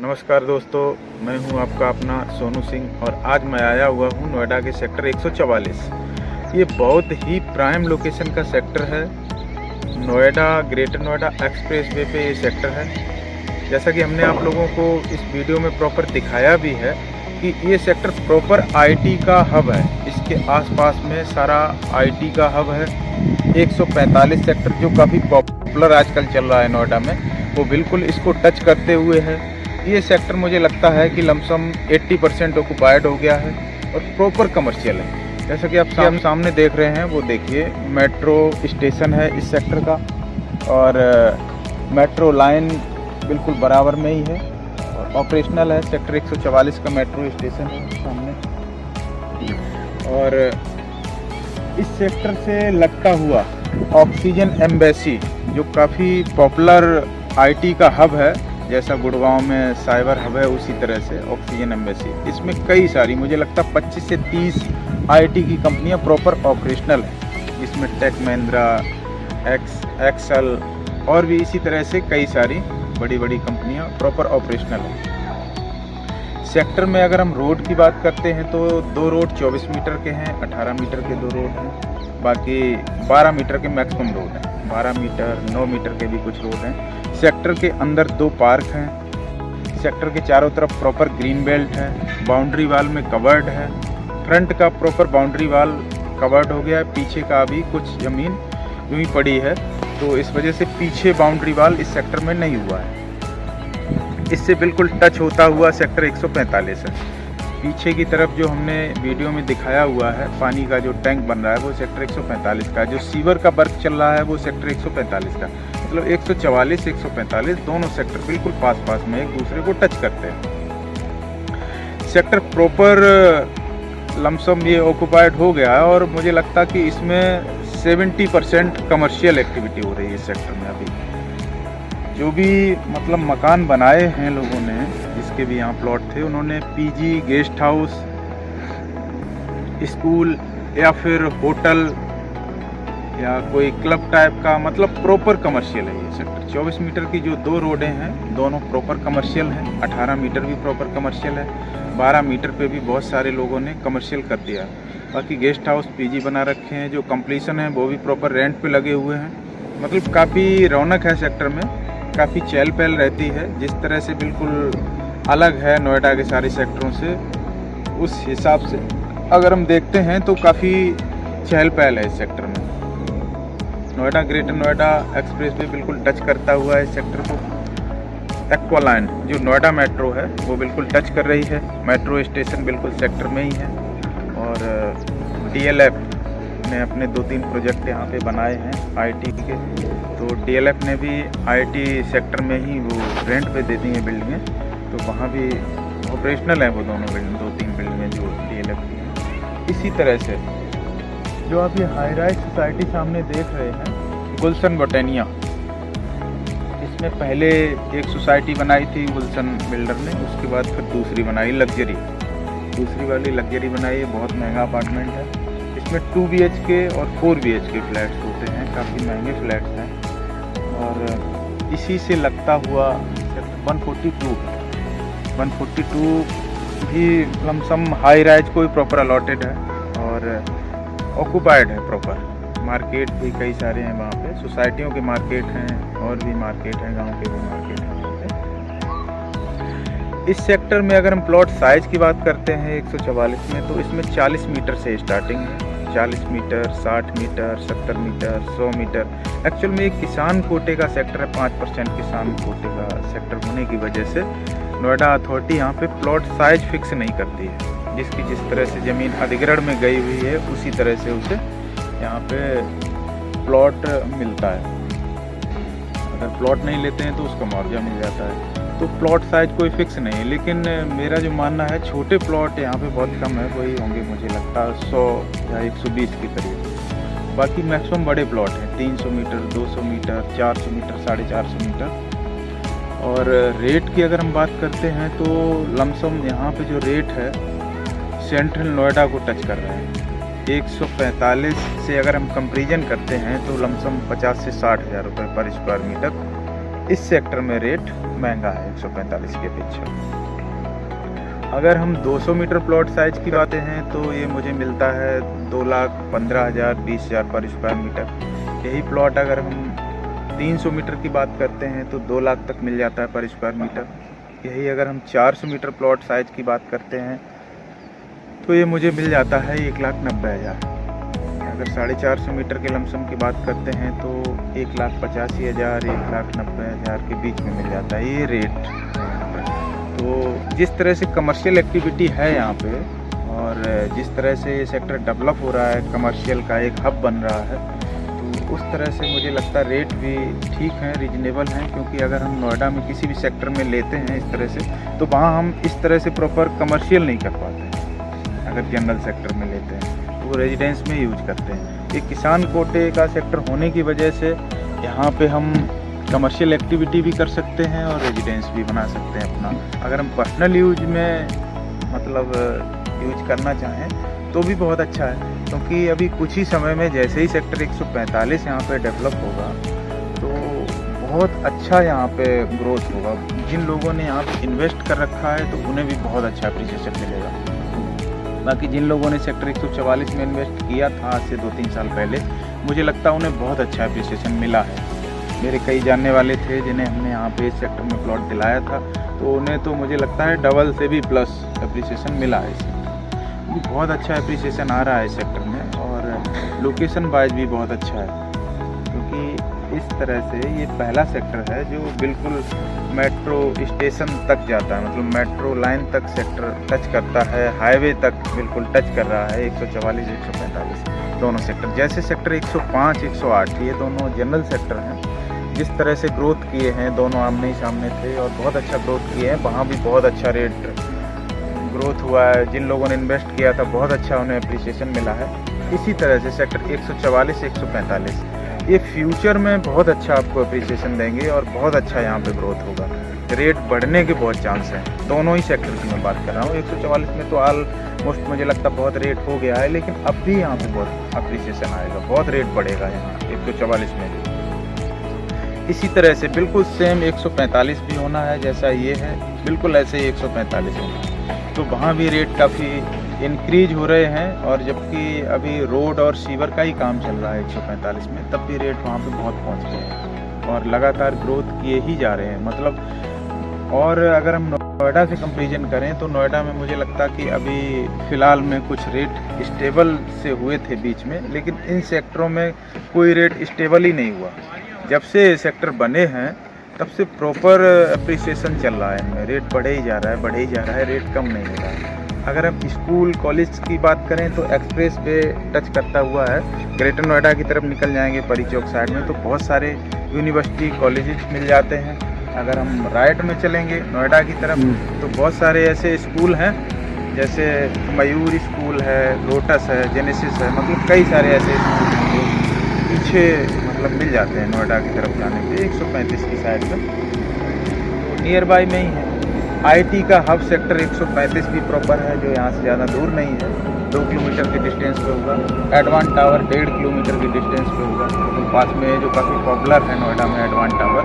नमस्कार दोस्तों, मैं हूं आपका अपना सोनू सिंह और आज मैं आया हुआ हूं नोएडा के सेक्टर 144। ये बहुत ही प्राइम लोकेशन का सेक्टर है। Noida greater Noida express way पे ये सेक्टर है। जैसा कि हमने आप लोगों को इस वीडियो में प्रॉपर दिखाया भी है कि ये सेक्टर प्रॉपर आईटी का हब है। इसके आसपास में सारा आईटी का हब है। 145 सेक्टर जो काफ़ी पॉपुलर आजकल चल रहा है नोएडा में, वो बिल्कुल इसको टच करते हुए है। ये सेक्टर मुझे लगता है कि लमसम 80% ऑक्युपाइड हो गया है और प्रॉपर कमर्शियल है। जैसा कि आप सामने देख रहे हैं, वो देखिए मेट्रो स्टेशन है इस सेक्टर का और मेट्रो लाइन बिल्कुल बराबर में ही है और ऑपरेशनल है। सेक्टर 144 का मेट्रो स्टेशन है सामने। और इस सेक्टर से लगता हुआ ऑक्सीजन एम्बेसी जो काफ़ी पॉपुलर आईटी का हब है, जैसा गुड़गांव में साइबर हब है उसी तरह से ऑक्सीजन एम्बेसी, इसमें कई सारी मुझे लगता है 25 से 30 आईटी की कंपनियां प्रॉपर ऑपरेशनल हैं। इसमें टेक महिंद्रा, एक्सेल और भी इसी तरह से कई सारी बड़ी बड़ी कंपनियां प्रॉपर ऑपरेशनल हैं। सेक्टर में अगर हम रोड की बात करते हैं तो 2 रोड 24 मीटर के हैं, 18 मीटर के 2 रोड हैं, बाकी 12 मीटर के मैक्सिमम रोड हैं। 12 मीटर 9 मीटर के भी कुछ रोड हैं। सेक्टर के अंदर 2 पार्क हैं। सेक्टर के चारों तरफ प्रॉपर ग्रीन बेल्ट है। बाउंड्री वाल में कवर्ड है। फ्रंट का प्रॉपर बाउंड्री वाल कवर्ड हो गया है, पीछे का अभी कुछ ज़मीन यूँ ही पड़ी है, तो इस वजह से पीछे बाउंड्री वाल इस सेक्टर में नहीं हुआ है। इससे बिल्कुल टच होता हुआ सेक्टर 145 है। पीछे की तरफ जो हमने वीडियो में दिखाया हुआ है पानी का जो टैंक बन रहा है वो सेक्टर 145 का, जो सीवर का वर्क चल रहा है वो सेक्टर 145 का। मतलब 144 145 दोनों सेक्टर बिल्कुल पास पास में एक दूसरे को टच करते हैं। सेक्टर प्रॉपर लमसम ये ऑक्युपाइड हो गया है और मुझे लगता कि इसमें 70% कमर्शियल एक्टिविटी हो रही है सेक्टर में। अभी जो भी मतलब मकान बनाए हैं लोगों ने, जिसके भी यहाँ प्लॉट थे, उन्होंने पीजी, गेस्ट हाउस, स्कूल या फिर होटल या कोई क्लब टाइप का, मतलब प्रॉपर कमर्शियल है ये सेक्टर। 24 मीटर की जो 2 रोडें हैं दोनों प्रॉपर कमर्शियल हैं। 18 मीटर भी प्रॉपर कमर्शियल है। 12 मीटर पे भी बहुत सारे लोगों ने कमर्शियल कर दिया। बाकी गेस्ट हाउस, पीजी बना रखे हैं। जो कंप्लीशन है वो भी प्रॉपर रेंट पे लगे हुए हैं। मतलब काफ़ी रौनक है सेक्टर में, काफ़ी चहल पहल रहती है। जिस तरह से बिल्कुल अलग है नोएडा के सारे सेक्टरों से, उस हिसाब से अगर हम देखते हैं तो काफ़ी चहल पहल है इस सेक्टर में। Noida greater Noida express way बिल्कुल टच करता हुआ है इस सेक्टर को। एक्वा लाइन जो नोएडा मेट्रो है वो बिल्कुल टच कर रही है। मेट्रो स्टेशन बिल्कुल सेक्टर में ही है। और डीएलएफ ने अपने 2-3 प्रोजेक्ट यहाँ पे बनाए हैं आईटी के, तो डीएलएफ ने भी आईटी सेक्टर में ही वो रेंट पे दे दी हैं बिल्डिंगें, तो वहाँ भी ऑपरेशनल है वो दोनों बिल्डिंग, 2-3 बिल्डिंगें जो डीएलएफ की हैं। इसी तरह से जो आप ये हाई राइज सोसाइटी सामने देख रहे हैं, गुलशन बोटेनिया, इसमें पहले एक सोसाइटी बनाई थी गुलशन बिल्डर ने, उसके बाद फिर दूसरी बनाई लग्जरी। दूसरी वाली लग्जरी बनाई, बहुत महंगा अपार्टमेंट है। इसमें 2 BHK और 4 BHK फ्लैट्स होते हैं, काफ़ी महंगे फ्लैट्स हैं। और इसी से लगता हुआ 142 भी लमसम हाई राइज कोई प्रॉपर अलॉटेड है और ऑक्युपाइड है प्रॉपर। मार्केट भी कई सारे हैं वहाँ पे, सोसाइटियों के मार्केट हैं और भी मार्केट हैं, गांव के भी मार्केट हैं वहाँ पे। इस सेक्टर में अगर हम प्लॉट साइज़ की बात करते हैं 144 में, तो इसमें 40 मीटर से स्टार्टिंग है। 40 meter, 60 meter, 70 meter, 100 meter. Actual में एक किसान कोटे का सेक्टर है। 5% किसान कोटे का सेक्टर होने की वजह से नोएडा अथॉरिटी यहाँ पे प्लॉट साइज फिक्स नहीं करती है। जिसकी जिस तरह से ज़मीन अधिग्रहण में गई हुई है उसी तरह से उसे यहाँ पे प्लॉट मिलता है। अगर प्लॉट नहीं लेते हैं तो उसका मुआवजा मिल जाता है। तो प्लॉट साइज कोई फिक्स नहीं है, लेकिन मेरा जो मानना है छोटे प्लॉट यहाँ पे बहुत कम है, वही होंगे मुझे लगता है 100 या 120 के करीब। बाकी मैक्सिमम बड़े प्लॉट हैं, 300 मीटर, 200 मीटर, 400 मीटर, 450 मीटर। और रेट की अगर हम बात करते हैं तो लमसम यहाँ पे जो रेट है सेंट्रल नोएडा को टच कर रहे हैं। 145 से अगर हम कंपेरिजन करते हैं तो लमसम 50 से 60 हज़ार रुपये पर स्क्वायर मीटर इस सेक्टर में रेट महंगा है 145 के अपेक्षा। अगर हम 200 मीटर प्लॉट साइज की बातें हैं तो ये मुझे मिलता है 2,15,000 20,000 पर स्क्वायर मीटर। यही प्लॉट अगर हम 300 मीटर की बात करते हैं तो 2 लाख तक मिल जाता है पर स्क्वायर मीटर। यही अगर हम 400 मीटर प्लॉट साइज की बात करते हैं तो ये मुझे मिल जाता है 1,90,000। अगर 450 मीटर के लमसम की बात करते हैं तो 1,85,000 1,90,000 के बीच में मिल जाता है ये रेट। तो जिस तरह से कमर्शियल एक्टिविटी है यहाँ पे और जिस तरह से ये सेक्टर डेवलप हो रहा है, कमर्शियल का एक हब बन रहा है, तो उस तरह से मुझे लगता है रेट भी ठीक है, रीजनेबल हैं। क्योंकि अगर हम नोएडा में किसी भी सेक्टर में लेते हैं इस तरह से तो वहाँ हम इस तरह से प्रॉपर कमर्शियल नहीं कर पाते हैं। अगर जनरल सेक्टर में लेते हैं तो वो रेजिडेंस में यूज करते हैं। एक किसान कोटे का सेक्टर होने की वजह से यहाँ पे हम कमर्शियल एक्टिविटी भी कर सकते हैं और रेजिडेंस भी बना सकते हैं अपना। अगर हम पर्सनल यूज में मतलब यूज करना चाहें तो भी बहुत अच्छा है। क्योंकि अभी कुछ ही समय में जैसे ही सेक्टर 145 यहाँ पे डेवलप होगा तो बहुत अच्छा यहाँ पे ग्रोथ होगा। जिन लोगों ने यहाँ पे इन्वेस्ट कर रखा है तो उन्हें भी बहुत अच्छा अप्रिसिएशन मिलेगा। बाकी जिन लोगों ने सेक्टर 144 में इन्वेस्ट किया था आज से 2-3 साल पहले, मुझे लगता है उन्हें बहुत अच्छा अप्रिसिएशन मिला है। मेरे कई जानने वाले थे जिन्हें हमने यहाँ पे इस सेक्टर में प्लॉट दिलाया था तो उन्हें तो मुझे लगता है डबल से भी प्लस अप्रिसिएशन मिला है इस सेक्टर में। बहुत अच्छा अप्रिसिएशन आ रहा है इस सेक्टर में और लोकेशन वाइज भी बहुत अच्छा है। क्योंकि इस तरह से ये पहला सेक्टर है जो बिल्कुल मेट्रो स्टेशन तक जाता है, मतलब मेट्रो लाइन तक सेक्टर टच करता है, हाईवे तक बिल्कुल टच कर रहा है 144 145 दोनों सेक्टर। जैसे सेक्टर 105 108 ये दोनों जनरल सेक्टर हैं, जिस तरह से ग्रोथ किए हैं दोनों आमने ही सामने थे और बहुत अच्छा ग्रोथ किए हैं। वहाँ भी बहुत अच्छा रेट ग्रोथ हुआ है। जिन लोगों ने इन्वेस्ट किया था बहुत अच्छा उन्हें अप्रिसिएशन मिला है। इसी तरह से सेक्टर 144 145 ये फ्यूचर में बहुत अच्छा आपको अप्रिसिएशन देंगे और बहुत अच्छा यहाँ पे ग्रोथ होगा। रेट बढ़ने के बहुत चांस हैं। दोनों ही सेक्टर की मैं बात कर रहा हूँ। 144 में तो ऑलमोस्ट मुझे लगता बहुत रेट हो गया है, लेकिन अब भी यहाँ पे बहुत अप्रिसिएशन आएगा, बहुत रेट बढ़ेगा यहाँ 144 में भी। इसी तरह से बिल्कुल सेम 145 भी होना है जैसा ये है, बिल्कुल ऐसे ही 145 होना। तो वहाँ भी रेट काफ़ी इंक्रीज हो रहे हैं और जबकि अभी रोड और सीवर का ही काम चल रहा है 145 में, तब भी रेट वहाँ पे बहुत पहुँच गए हैं और लगातार ग्रोथ किए ही जा रहे हैं। मतलब और अगर हम नोएडा से कंपेरिजन करें तो नोएडा में मुझे लगता कि अभी फ़िलहाल में कुछ रेट स्टेबल से हुए थे बीच में, लेकिन इन सेक्टरों में कोई रेट स्टेबल ही नहीं हुआ। जब से सेक्टर बने हैं तब से प्रॉपर अप्रिसिएशन चल रहा है, इनमें रेट बढ़े ही जा रहा है, बढ़े ही जा रहा है, रेट कम नहीं हो रहा है। अगर हम स्कूल कॉलेज की बात करें तो एक्सप्रेस वे टच करता हुआ है। ग्रेटर नोएडा की तरफ निकल जाएंगे परी चौक साइड में तो बहुत सारे यूनिवर्सिटी कॉलेजेस मिल जाते हैं। अगर हम राइट में चलेंगे नोएडा की तरफ तो बहुत सारे ऐसे स्कूल हैं, जैसे मयूर स्कूल है, लोटस है, जेनेसिस है, मतलब कई सारे ऐसे पीछे मतलब मिल जाते हैं नोएडा की तरफ जाने के 135 की साइड में, तो नियर बाई में ही है। आईटी का हब सेक्टर 135 भी प्रॉपर है, जो यहाँ से ज़्यादा दूर नहीं है, 2 किलोमीटर के डिस्टेंस पे होगा। एडवान टावर 1.5 किलोमीटर के डिस्टेंस पे होगा, तो पास में जो काफ़ी पॉपुलर है नोएडा में एडवान टावर,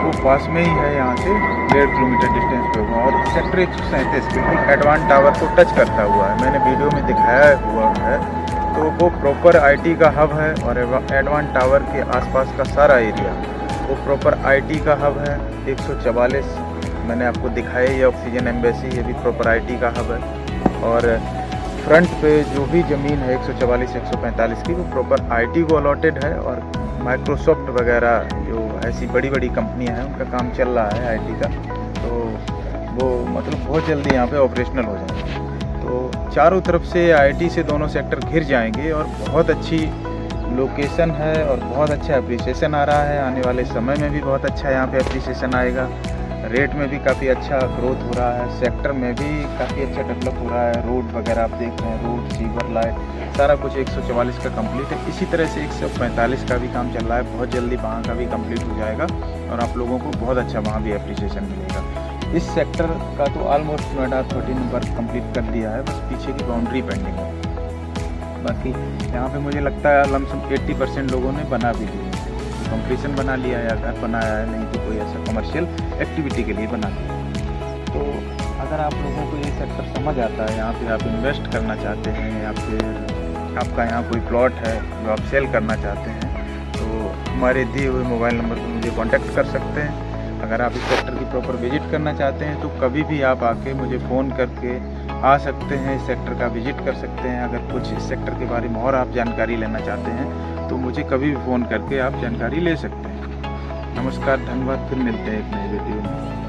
वो पास में ही है, यहाँ से 1.5 किलोमीटर डिस्टेंस पे होगा। और सेक्टर 137 बिल्कुल एडवान टावर को टच करता हुआ है, मैंने वीडियो में दिखाया हुआ है, तो वो प्रॉपर आईटी का हब है। और एडवान टावर के आसपास का सारा एरिया वो प्रॉपर आईटी का हब है। 144 मैंने आपको दिखाया, ये ऑक्सीजन एम्बेसी, ये भी प्रॉपर आईटी का हब है। और फ्रंट पे जो भी ज़मीन है 144 145 की, वो प्रॉपर आईटी को अलॉटेड है। और माइक्रोसॉफ्ट वगैरह जो ऐसी बड़ी बड़ी कंपनियां हैं उनका काम चल रहा है आईटी का, तो वो मतलब बहुत जल्दी यहाँ पे ऑपरेशनल हो जाएंगे। तो चारों तरफ से आईटी से दोनों सेक्टर घिर जाएंगे और बहुत अच्छी लोकेशन है और बहुत अच्छा अप्रिसिएशन आ रहा है। आने वाले समय में भी बहुत अच्छा यहाँ पे अप्रिसिएशन आएगा। रेट में भी काफ़ी अच्छा ग्रोथ हो रहा है, सेक्टर में भी काफ़ी अच्छा डेवलप हो रहा है। रोड वगैरह आप देख रहे हैं, रोड, सीवर, लाइट, सारा कुछ 144 का कंप्लीट है। इसी तरह से 145 का भी काम चल रहा है, बहुत जल्दी वहाँ का भी कंप्लीट हो जाएगा और आप लोगों को बहुत अच्छा वहाँ भी अप्रिसिएशन मिलेगा। इस सेक्टर का तो ऑलमोस्ट नोएडा 13 नंबर कंप्लीट कर दिया है, बस पीछे की बाउंड्री पेंडिंग है। बाकी यहाँ पे मुझे लगता है लमसम 80% लोगों ने बना भी दी है। कंप्लीशन बना लिया या घर बनाया है, नहीं तो कोई ऐसा कमर्शियल एक्टिविटी के लिए बना लिया। तो अगर आप लोगों को ये सेक्टर समझ आता है, यहाँ पे आप इन्वेस्ट करना चाहते हैं या फिर आपका यहाँ कोई प्लॉट है जो आप सेल करना चाहते हैं, तो हमारे दिए हुए मोबाइल नंबर पर मुझे कांटेक्ट कर सकते हैं। अगर आप इस सेक्टर की प्रॉपर विजिट करना चाहते हैं तो कभी भी आप आके मुझे फ़ोन करके आ सकते हैं, इस सेक्टर का विजिट कर सकते हैं। अगर कुछ इस सेक्टर के बारे में और आप जानकारी लेना चाहते हैं तो मुझे कभी भी फ़ोन करके आप जानकारी ले सकते हैं। नमस्कार, धन्यवाद, फिर मिलते हैं एक नई वीडियो में।